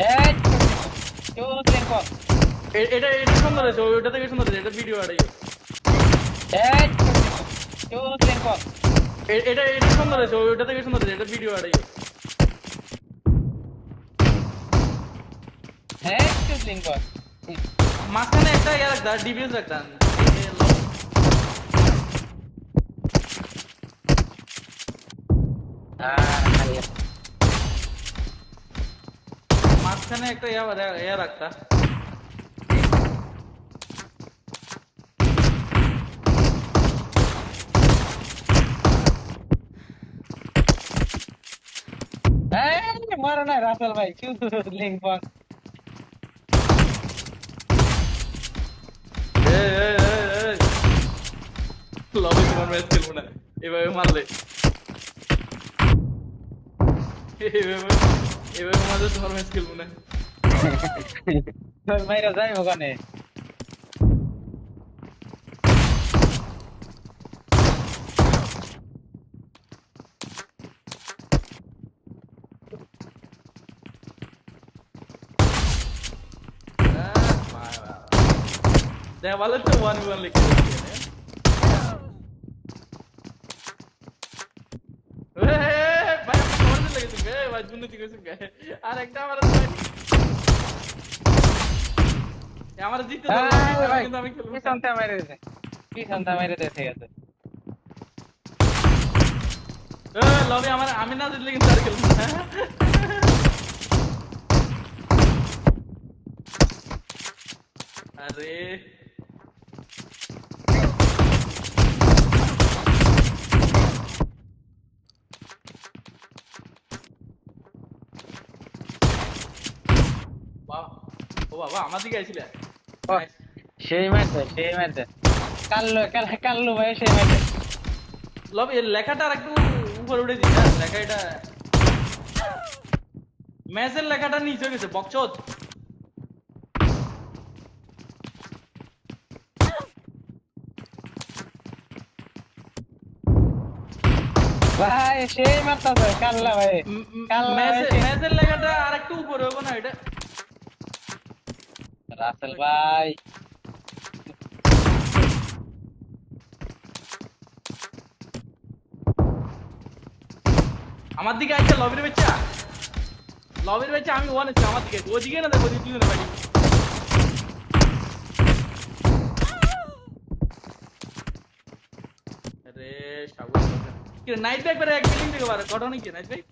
এই চুদ লিঙ্কন এটা এটা সুন্দর আছে, ওইটা থেকে সুন্দর আছে, এটা ভিডিও আড়াই। এই চুদ লিঙ্কন এটা এটা সুন্দর আছে, ওইটা থেকে সুন্দর আছে, এটা ভিডিও আড়াই। হ্যাঁ চুদ লিঙ্কন মাঝখানে একটা ইয়া রাখতা, ডিবিএস রাখতাম। মাঝখানে একটা ইয়া রাখতা। এই মারো না রাসেল ভাই চুদ লিঙ্কন লবি তোমার ম্যাচ খেলবো না এভাবে মারলে। এভাবে এভাবে মারলে তোমার ম্যাচ খেলবো না। মাইরা যাই ওখানে দেওয়ালে তো 1v1 লিখে দিয়েছে। ভাই আমার তো লেগেছে গে, ভাই দুর্নীতি করেছে গে। আর একটা আমার আমার জিততে হবে কিন্তু আমি খেলবো। কি সন্তা মেরে দিছে কি সন্তা মেরে দিছে ঠিক আছে লবি আমার আমি না জিতলে কিন্তু আর খেলবো না। আরে বাবা, ও বাবা আমার দিকে আইছিলে। সেই মারছে কাল্লু ভাই সেই মারছে লবি এর লেখাটা আর একটু উপরে উঠে দিস, লেখা এটা ম্যাচের লেখাটা নিচে গেছে বকচোদ। ভাই সেই মারতাছে কাল্লা ভাই ম্যাচের লেখাটা আর একটু উপরে হবে না এটা। রাসেল ভাই আমার দিকে আইছে লবির বেচা আমি ওয়ান আছি, আমার দিকে ওদিকে না দেখো দুজনে বাড়ি। আরে সাবু কি নাইট ব্যাগ করে এক বিল্ডিং থেকে বারে ঘটনা কি নাইট ব্যাগ